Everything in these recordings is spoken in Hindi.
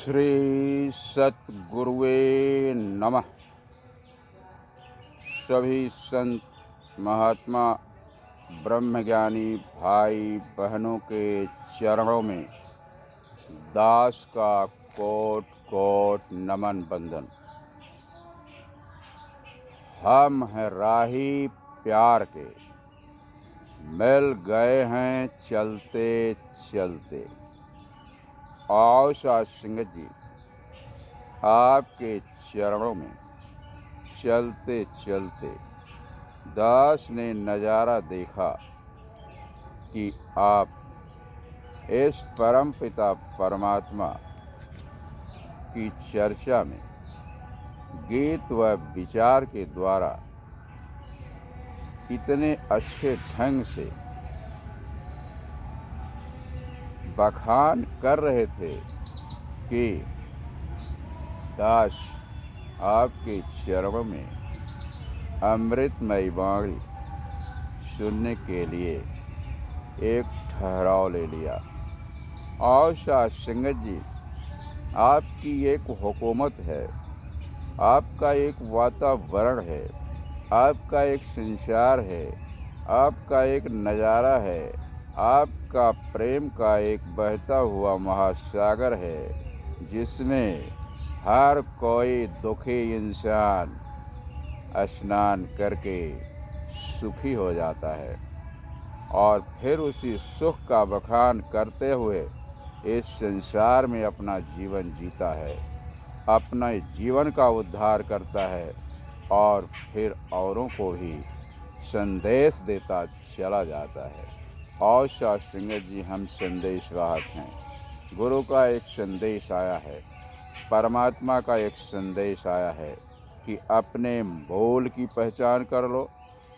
श्री सतगुरुवे नमः। सभी संत महात्मा ब्रह्मज्ञानी भाई बहनों के चरणों में दास का कोट कोट नमन बंदन। हम हैं राही प्यार के, मिल गए हैं चलते चलते। आओ साध संगत जी, आपके चरणों में चलते चलते दास ने नज़ारा देखा कि आप इस परम पिता परमात्मा की चर्चा में गीत व विचार के द्वारा इतने अच्छे ढंग से बखान कर रहे थे कि दास आपके चरणों में अमृतमयी वाणी सुनने के लिए एक ठहराव ले लिया। और साध संगत जी, आपकी एक हुकूमत है, आपका एक वातावरण है, आपका एक संसार है, आपका एक नज़ारा है, आपका प्रेम का एक बहता हुआ महासागर है जिसमें हर कोई दुखी इंसान स्नान करके सुखी हो जाता है और फिर उसी सुख का बखान करते हुए इस संसार में अपना जीवन जीता है, अपने जीवन का उद्धार करता है और फिर औरों को भी संदेश देता चला जाता है। और साध संगत जी, हम संदेश वाहक हैं। गुरु का एक संदेश आया है, परमात्मा का एक संदेश आया है कि अपने मूल की पहचान कर लो।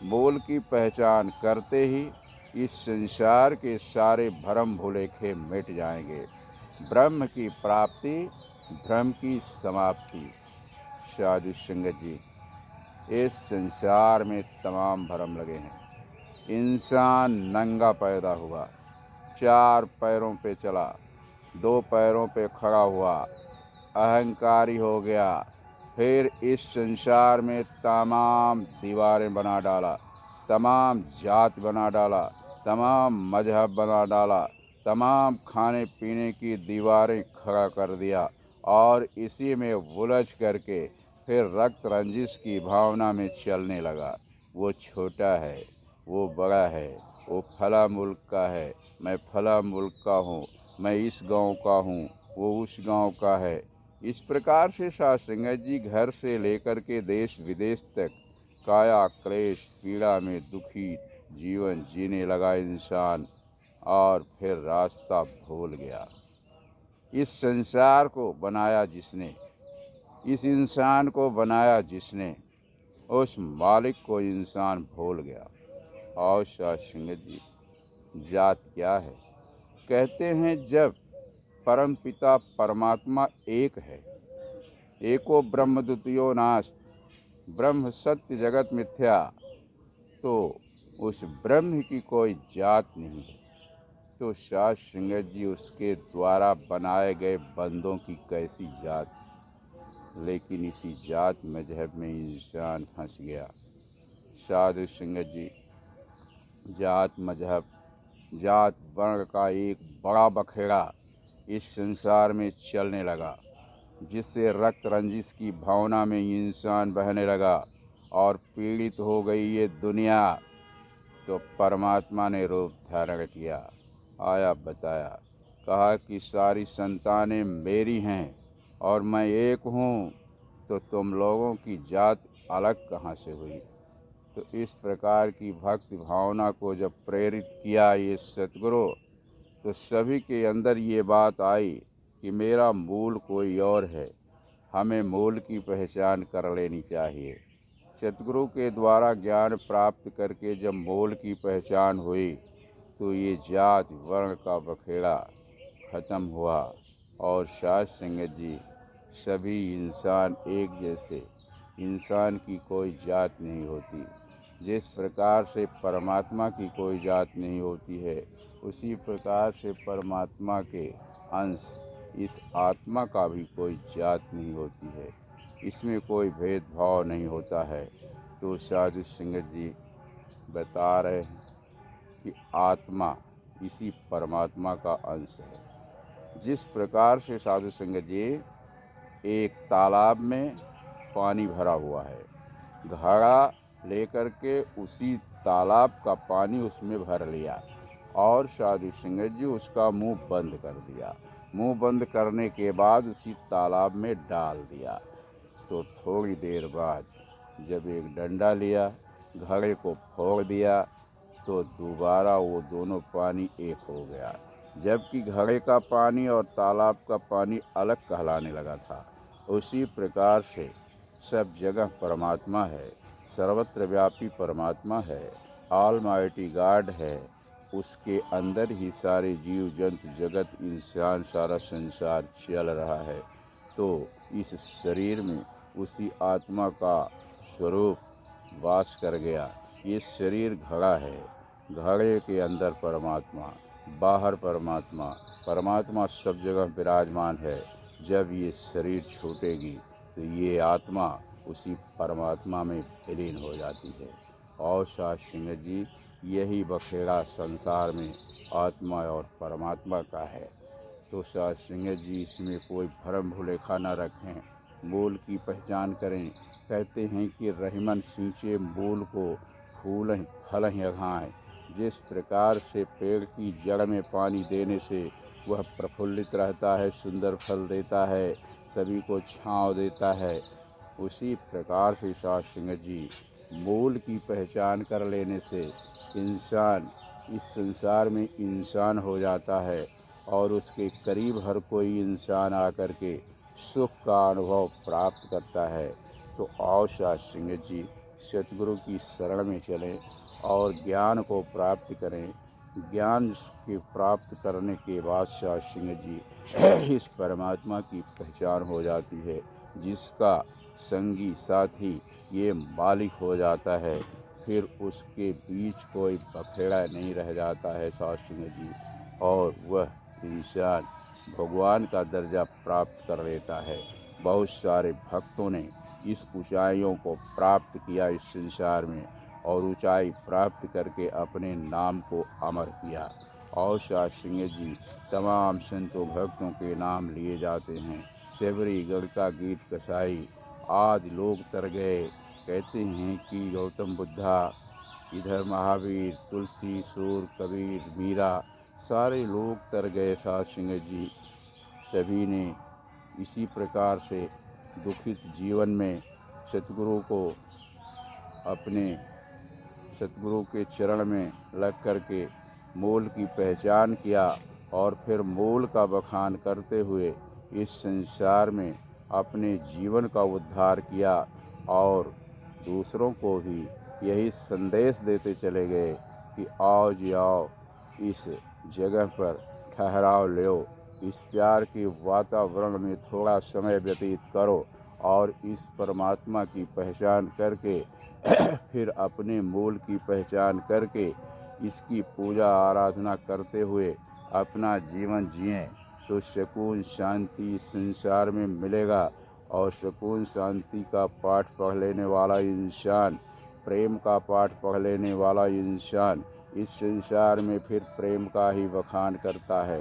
मूल की पहचान करते ही इस संसार के सारे भ्रम भुलेखे मिट जाएंगे। ब्रह्म की प्राप्ति, भ्रम की समाप्ति। साधु संगत जी, इस संसार में तमाम भ्रम लगे हैं। इंसान नंगा पैदा हुआ, 4 पैरों पे चला, 2 पैरों पे खड़ा हुआ, अहंकारी हो गया, फिर इस संसार में तमाम दीवारें बना डाला, तमाम जात बना डाला, तमाम मजहब बना डाला, तमाम खाने पीने की दीवारें खड़ा कर दिया और इसी में उलझ करके फिर रक्त रंजिश की भावना में चलने लगा। वो छोटा है, वो बड़ा है, वो फला मुल्क का है, मैं फला मुल्क का हूँ, मैं इस गांव का हूँ, वो उस गांव का है। इस प्रकार से साध संगत जी, घर से लेकर के देश विदेश तक काया क्लेश पीड़ा में दुखी जीवन जीने लगा इंसान और फिर रास्ता भूल गया। इस संसार को बनाया जिसने, इस इंसान को बनाया जिसने, उस मालिक को इंसान भूल गया। और साध संगत जी, जात क्या है? कहते हैं जब परम पिता परमात्मा एक है, एको ब्रह्म द्वितीयो नास्ति, ब्रह्म सत्य जगत मिथ्या, तो उस ब्रह्म की कोई जात नहीं है। तो साध संगत जी, उसके द्वारा बनाए गए बंदों की कैसी जात। लेकिन इसी जात मजहब में इंसान फंस गया। साधु संगत जी, जात मजहब, जात वर्ण का एक बड़ा बखेड़ा इस संसार में चलने लगा, जिससे रक्त रंजिश की भावना में इंसान बहने लगा और पीड़ित हो गई ये दुनिया। तो परमात्मा ने रूप धारण किया, आया बताया, कहा कि सारी संतानें मेरी हैं और मैं एक हूँ, तो तुम लोगों की जात अलग कहाँ से हुई। तो इस प्रकार की भक्ति भावना को जब प्रेरित किया ये सतगुरु, तो सभी के अंदर ये बात आई कि मेरा मूल कोई और है, हमें मूल की पहचान कर लेनी चाहिए। सतगुरु के द्वारा ज्ञान प्राप्त करके जब मूल की पहचान हुई तो ये जात वर्ण का बखेड़ा ख़त्म हुआ। और साध संगत जी, सभी इंसान एक जैसे, इंसान की कोई जात नहीं होती। जिस प्रकार से परमात्मा की कोई जात नहीं होती है, उसी प्रकार से परमात्मा के अंश इस आत्मा का भी कोई जात नहीं होती है, इसमें कोई भेदभाव नहीं होता है। तो साधु संगत जी बता रहे हैं कि आत्मा इसी परमात्मा का अंश है। जिस प्रकार से साधु संगत जी एक तालाब में पानी भरा हुआ है, घड़ा लेकर के उसी तालाब का पानी उसमें भर लिया और साधु संगत जी उसका मुंह बंद कर दिया। मुंह बंद करने के बाद उसी तालाब में डाल दिया। तो थोड़ी देर बाद जब एक डंडा लिया, घड़े को फोड़ दिया, तो दोबारा वो दोनों पानी एक हो गया, जबकि घड़े का पानी और तालाब का पानी अलग कहलाने लगा था। उसी प्रकार से सब जगह परमात्मा है, सर्वत्र व्यापी परमात्मा है, ऑलमाइटी गॉड है। उसके अंदर ही सारे जीव जंतु जगत इंसान सारा संसार चल रहा है। तो इस शरीर में उसी आत्मा का स्वरूप वास कर गया। ये शरीर घड़ा है, घड़े के अंदर परमात्मा, बाहर परमात्मा, परमात्मा सब जगह विराजमान है। जब ये शरीर छूटेगी तो ये आत्मा उसी परमात्मा में विलीन हो जाती है। और साध संगत जी यही बखेड़ा संसार में आत्मा और परमात्मा का है। तो साध संगत जी इसमें कोई भ्रम भुलेखा न रखें, मूल की पहचान करें। कहते हैं कि रहीमन सींचे मूल को, फूल फल अघाएँ। जिस प्रकार से पेड़ की जड़ में पानी देने से वह प्रफुल्लित रहता है, सुंदर फल देता है, सभी को छांव देता है, उसी प्रकार से साध संगत जी मूल की पहचान कर लेने से इंसान इस संसार में इंसान हो जाता है और उसके करीब हर कोई इंसान आकर के सुख का अनुभव प्राप्त करता है। तो आओ साध संगत जी सतगुरु की शरण में चलें और ज्ञान को प्राप्त करें। ज्ञान के प्राप्त करने के बाद साध संगत जी इस परमात्मा की पहचान हो जाती है, जिसका संगी साथी ये मालिक हो जाता है। फिर उसके बीच कोई बखेड़ा नहीं रह जाता है साध संगत जी, और वह इंसान भगवान का दर्जा प्राप्त कर लेता है। बहुत सारे भक्तों ने इस ऊंचाइयों को प्राप्त किया इस संसार में, और ऊंचाई प्राप्त करके अपने नाम को अमर किया। और साध संगत जी तमाम संतों भक्तों के नाम लिए जाते हैं। सेवरी गढ़ का गीत कसाई आज लोग तर गए। कहते हैं कि गौतम बुद्धा, इधर महावीर, तुलसी, सूर, कबीर, मीरा, सारे लोग तर गए साध संगत जी। सभी ने इसी प्रकार से दुखित जीवन में सतगुरु को अपने सतगुरु के चरण में लग कर के मूल की पहचान किया और फिर मूल का बखान करते हुए इस संसार में अपने जीवन का उद्धार किया और दूसरों को भी यही संदेश देते चले गए कि आओ जी आओ, इस जगह पर ठहराव लो, इस प्यार के वातावरण में थोड़ा समय व्यतीत करो और इस परमात्मा की पहचान करके फिर अपने मूल की पहचान करके इसकी पूजा आराधना करते हुए अपना जीवन जिएं, तो सुकून शांति संसार में मिलेगा। और सुकून शांति का पाठ पढ़ लेने वाला इंसान, प्रेम का पाठ पढ़ लेने वाला इंसान इस संसार में फिर प्रेम का ही बखान करता है।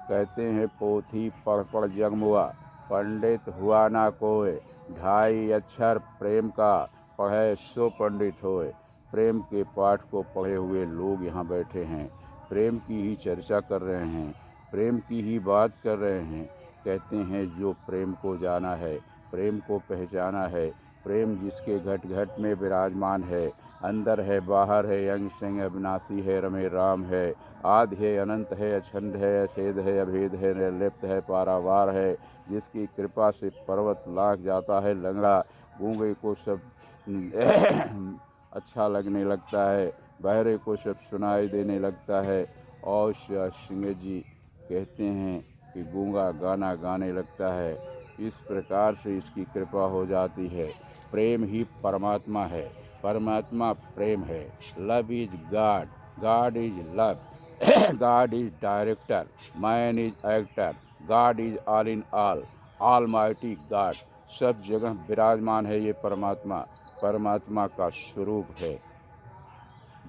कहते हैं पोथी पढ़ पढ़ जग मुआ, पंडित हुआ ना कोय, ढाई अक्षर प्रेम का पढ़े सो पंडित होए। प्रेम के पाठ को पढ़े हुए लोग यहाँ बैठे हैं, प्रेम की ही चर्चा कर रहे हैं, प्रेम की ही बात कर रहे हैं। कहते हैं जो प्रेम को जाना है, प्रेम को पहचाना है, प्रेम जिसके घट घट में विराजमान है, अंदर है बाहर है, अंग संग अविनाशी है, रमे राम है, आदि है अनंत है, अछंड है, अछेद है, अभेद है, निर्लिप्त है, पारावार है, जिसकी कृपा से पर्वत लांघ जाता है, लंगड़ा गूंगे को सब अच्छा लगने लगता है, बहरे को सब सुनाई देने लगता है। और सिंह जी कहते हैं कि गूंगा गाना गाने लगता है। इस प्रकार से इसकी कृपा हो जाती है। प्रेम ही परमात्मा है, परमात्मा प्रेम है। Love is God, God is love, God is director, man is actor, God is all in all mighty God, सब जगह विराजमान है ये परमात्मा, परमात्मा का स्वरूप है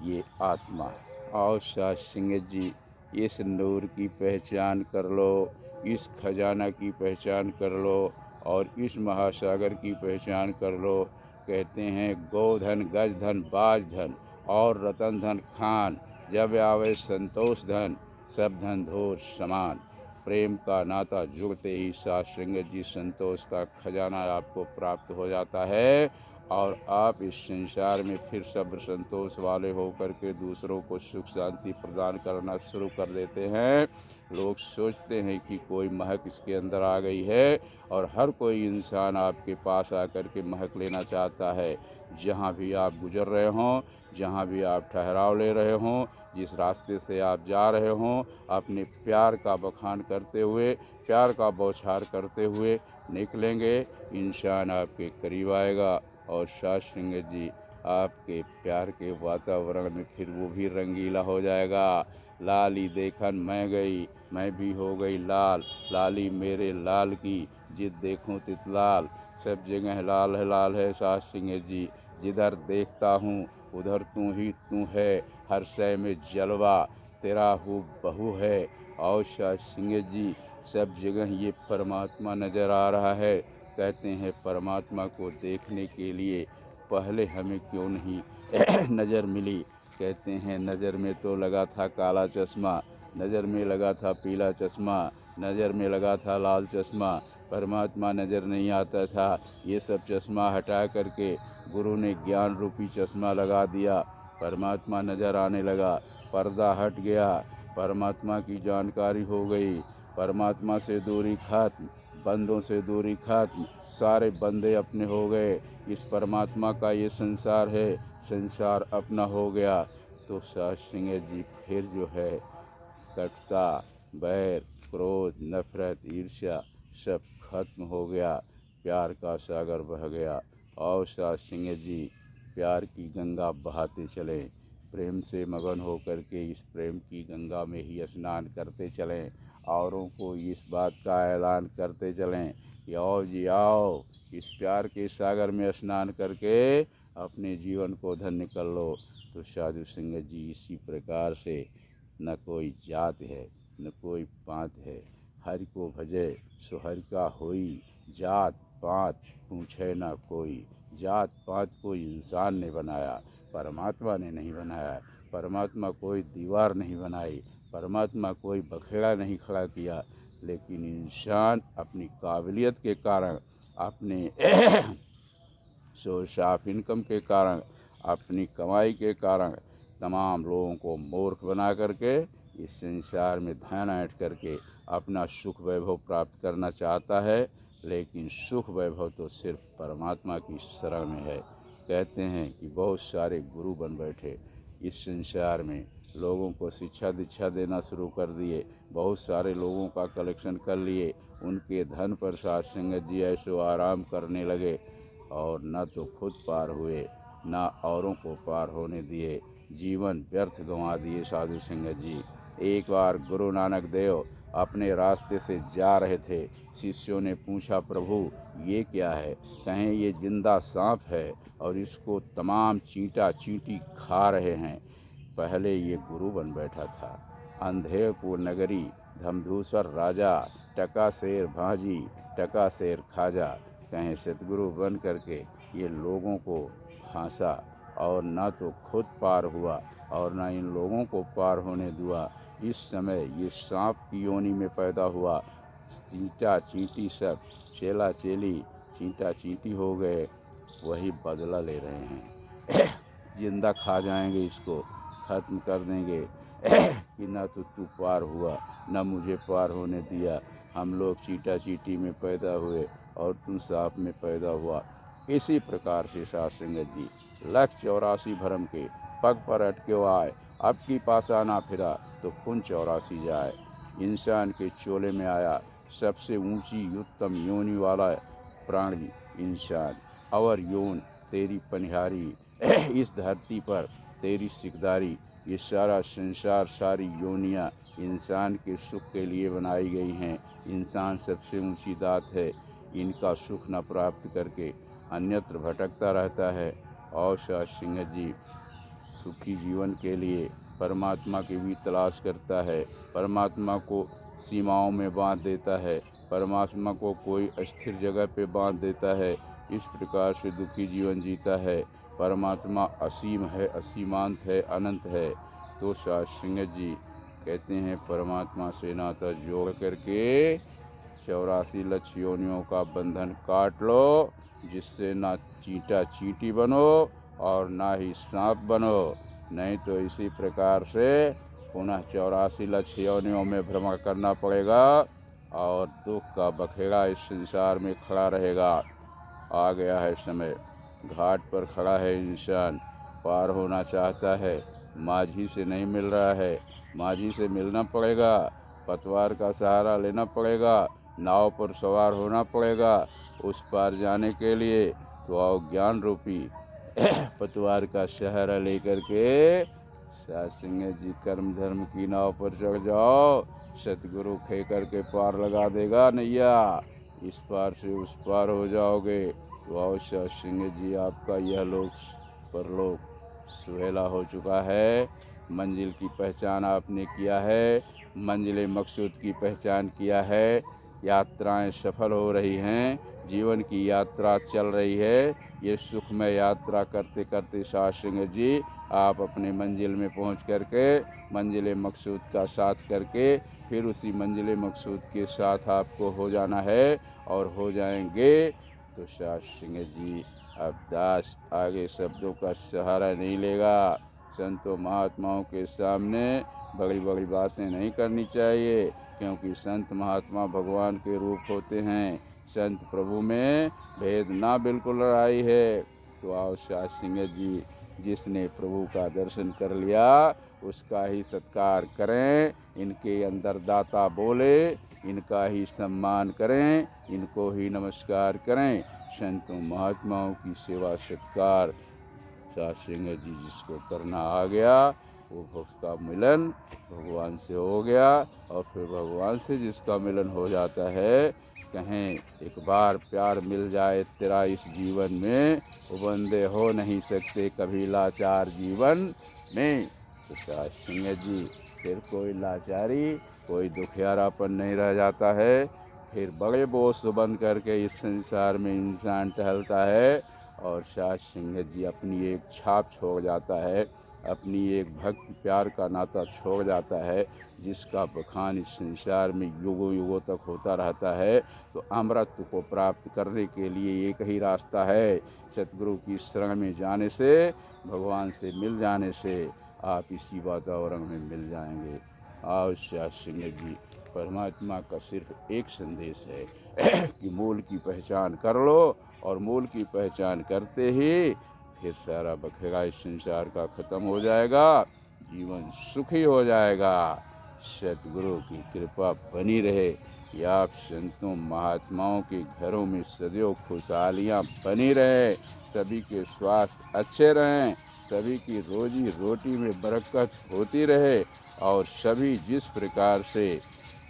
ये आत्मा। और साथ सिंह जी इस नूर की पहचान कर लो, इस खजाना की पहचान कर लो और इस महासागर की पहचान कर लो। कहते हैं गोधन गज धन बाज धन और रतन धन खान, जब आवे संतोष धन सब धन धोर समान। प्रेम का नाता जुड़ते ही साथ सिंह जी संतोष का खजाना आपको प्राप्त हो जाता है और आप इस संसार में फिर सब्र संतोष वाले होकर के दूसरों को सुख शांति प्रदान करना शुरू कर देते हैं। लोग सोचते हैं कि कोई महक इसके अंदर आ गई है और हर कोई इंसान आपके पास आकर के महक लेना चाहता है। जहाँ भी आप गुजर रहे हों, जहाँ भी आप ठहराव ले रहे हों, जिस रास्ते से आप जा रहे हों, अपने प्यार का बखान करते हुए, प्यार का बौछार करते हुए निकलेंगे, इंसान आपके करीब आएगा और साथ सिंह जी आपके प्यार के वातावरण में फिर वो भी रंगीला हो जाएगा। लाली देखन मैं गई, मैं भी हो गई लाल, लाली मेरे लाल की जिद देखूं तित लाल, सब जगह लाल है साथ सिंह जी, जिधर देखता हूँ उधर तू ही तू है, हर शय में जलवा तेरा हूँ बहू है। और साथ सिंह जी सब जगह ये परमात्मा नज़र आ रहा है। कहते हैं परमात्मा को देखने के लिए पहले हमें क्यों नहीं नज़र मिली। कहते हैं नज़र में तो लगा था काला चश्मा, नज़र में लगा था पीला चश्मा, नज़र में लगा था लाल चश्मा, परमात्मा नज़र नहीं आता था। ये सब चश्मा हटा करके गुरु ने ज्ञान रूपी चश्मा लगा दिया, परमात्मा नज़र आने लगा, पर्दा हट गया, परमात्मा की जानकारी हो गई, परमात्मा से दूरी खत्म, बंदों से दूरी खत्म, सारे बंदे अपने हो गए। इस परमात्मा का ये संसार है, संसार अपना हो गया। तो साथ सिंह जी फिर जो है कटुता, बैर, क्रोध, नफरत, ईर्ष्या सब खत्म हो गया, प्यार का सागर बह गया। और साथ सिंह जी प्यार की गंगा बहाते चलें, प्रेम से मगन हो कर के इस प्रेम की गंगा में ही स्नान करते चलें, औरों को इस बात का ऐलान करते चलें कि आओ जी आओ, इस प्यार के सागर में स्नान करके अपने जीवन को धन्य कर लो। तो साधु सिंह जी इसी प्रकार से न कोई जात है न कोई पात है, हरि को भजे सो हरि का होई, जात पात पूछे ना कोई। जात पात को इंसान ने बनाया, परमात्मा ने नहीं बनाया। परमात्मा कोई दीवार नहीं बनाई, परमात्मा कोई बखेड़ा नहीं खड़ा किया, लेकिन इंसान अपनी काबिलियत के कारण, अपने सोर्स ऑफ इनकम के कारण, अपनी कमाई के कारण तमाम लोगों को मूर्ख बना करके इस संसार में धन ऐंठ करके अपना सुख वैभव प्राप्त करना चाहता है। लेकिन सुख वैभव तो सिर्फ परमात्मा की शरण में है। कहते हैं कि बहुत सारे गुरु बन बैठे इस संसार में, लोगों को शिक्षा दीक्षा देना शुरू कर दिए, बहुत सारे लोगों का कलेक्शन कर लिए, उनके धन पर साथ सिंह जी ऐसो आराम करने लगे और न तो खुद पार हुए न औरों को पार होने दिए, जीवन व्यर्थ गंवा दिए साधु सिंह जी। एक बार गुरु नानक देव अपने रास्ते से जा रहे थे, शिष्यों ने पूछा प्रभु ये क्या है? कहें ये जिंदा सांप है और इसको तमाम चींटा चींटी खा रहे हैं। पहले ये गुरु बन बैठा था, अंधेरपुर नगरी, धमधूसर राजा, टका शेर भाजी, टका शेर खाजा। कहें सतगुरु बन करके ये लोगों को फांसा और ना तो खुद पार हुआ और ना इन लोगों को पार होने दिया। इस समय ये सांप की योनि में पैदा हुआ, चींटा चींटी सब चेला चेली चींटा चींटी हो गए, वही बदला ले रहे हैं। जिंदा खा जाएंगे, इसको ख़त्म कर देंगे कि ना तो तू पार हुआ ना मुझे पार होने दिया, हम लोग चींटा चींटी में पैदा हुए और तू सांप में पैदा हुआ। इसी प्रकार से साथ सिंह जी 184 भरम के पग पर अटके आए, अब की पासा ना फिरा तो पुन 84 जाए। इंसान के चोले में आया सबसे ऊंची उत्तम योनि वाला प्राणी इंसान, और योन तेरी पनिहारी इस धरती पर तेरी सिकदारी। ये सारा संसार, सारी योनियाँ इंसान के सुख के लिए बनाई गई हैं, इंसान सबसे ऊंची दात है। इनका सुख न प्राप्त करके अन्यत्र भटकता रहता है। और सात सिंह जी सुखी जीवन के लिए परमात्मा की भी तलाश करता है, परमात्मा को सीमाओं में बांध देता है, परमात्मा को कोई अस्थिर जगह पे बांध देता है। इस प्रकार से दुखी जीवन जीता है। परमात्मा असीम है, असीमांत है, अनंत है। तो सात सिंह जी कहते हैं परमात्मा से नाता जोड़ करके 84 लक्ष योनियों का बंधन काट लो, जिससे ना चींटा चींटी बनो और ना ही सांप बनो। नहीं तो इसी प्रकार से पुनः 84 लक्ष योनियों में भ्रमण करना पड़ेगा और दुख का बखेड़ा इस संसार में खड़ा रहेगा। आ गया है समय, घाट पर खड़ा है इंसान, पार होना चाहता है, माझी से नहीं मिल रहा है, माझी से मिलना पड़ेगा, पतवार का सहारा लेना पड़ेगा, नाव पर सवार होना पड़ेगा उस पार जाने के लिए। तो आओ ज्ञान रूपी पतवार का सहारा लेकर के सात सिंह जी कर्म धर्म की नाव पर चढ़ जाओ। सतगुरु खे करके पार लगा देगा नैया, इस पार से उस पार हो जाओगे। तो आओ सात सिंह जी, आपका यह लोक परलोक सुहेला हो चुका है। मंजिल की पहचान आपने किया है, मंजिल मकसूद की पहचान किया है। यात्राएं सफल हो रही हैं, जीवन की यात्रा चल रही है। ये सुखमय यात्रा करते करते सात सिंह जी आप अपने मंजिल में पहुंच करके मंजिल मकसूद का साथ करके फिर उसी मंजिल मकसूद के साथ आपको हो जाना है और हो जाएंगे। तो सात सिंह जी अब दास आगे शब्दों का सहारा नहीं लेगा। संतों महात्माओं के सामने बड़ी बड़ी बातें नहीं करनी चाहिए, क्योंकि संत महात्मा भगवान के रूप होते हैं। संत प्रभु में भेद ना बिल्कुल लड़ाई है। तो आओ सात सिंह जी, जिसने प्रभु का दर्शन कर लिया उसका ही सत्कार करें, इनके अंदर दाता बोले इनका ही सम्मान करें, इनको ही नमस्कार करें। संतों महात्माओं की सेवा सत्कार सात सिंह जी जिसको करना आ गया वो उसका मिलन भगवान से हो गया। और फिर भगवान से जिसका मिलन हो जाता है, कहें एक बार प्यार मिल जाए तेरा इस जीवन में, वो बंदे हो नहीं सकते कभी लाचार जीवन में। तो सात सिंह जी फिर कोई लाचारी कोई दुखियारापन नहीं रह जाता है। फिर बड़े बोझ बन करके इस संसार में इंसान टहलता है और सात सिंह जी अपनी एक छाप छोड़ जाता है, अपनी एक भक्ति प्यार का नाता छोड़ जाता है, जिसका बखान इस संसार में युगों युगों तक होता रहता है। तो अमृत को प्राप्त करने के लिए एक ही रास्ता है, सतगुरु की शरण में जाने से, भगवान से मिल जाने से आप इसी वातावरण में मिल जाएंगे। आओ सात सिंह जी, परमात्मा का सिर्फ एक संदेश है कि मूल की पहचान कर लो, और मूल की पहचान करते ही फिर सारा बखेड़ा इस संसार का ख़त्म हो जाएगा, जीवन सुखी हो जाएगा। सतगुरु की कृपा बनी रहे कि आप संतों महात्माओं के घरों में सदैव खुशहालियाँ बनी रहे, सभी के स्वास्थ्य अच्छे रहें, सभी की रोजी रोटी में बरकत होती रहे, और सभी जिस प्रकार से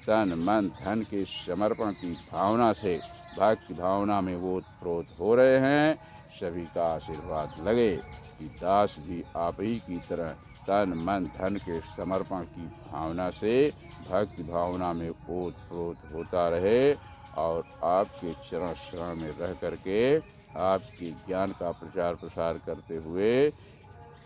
तन मन धन के समर्पण की भावना से भक्ति भावना में वो ओतप्रोत हो रहे हैं, सभी का आशीर्वाद लगे कि दास भी आप ही की तरह तन मन धन के समर्पण की भावना से भक्ति भावना में ओतप्रोत होता रहे, और आपके चरण शरण में रह करके आपके ज्ञान का प्रचार प्रसार करते हुए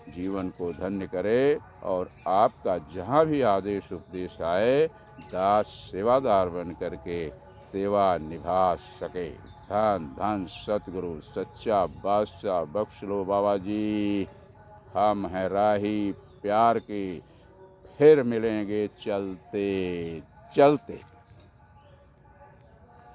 जीवन को धन्य करे, और आपका जहाँ भी आदेश उपदेश आए दास सेवादार बन करके सेवा निभा सके। धन धन सतगुरु सच्चा बादशाह बख्श लो बाबा जी, हम हैं राही प्यार के, फिर मिलेंगे चलते चलते।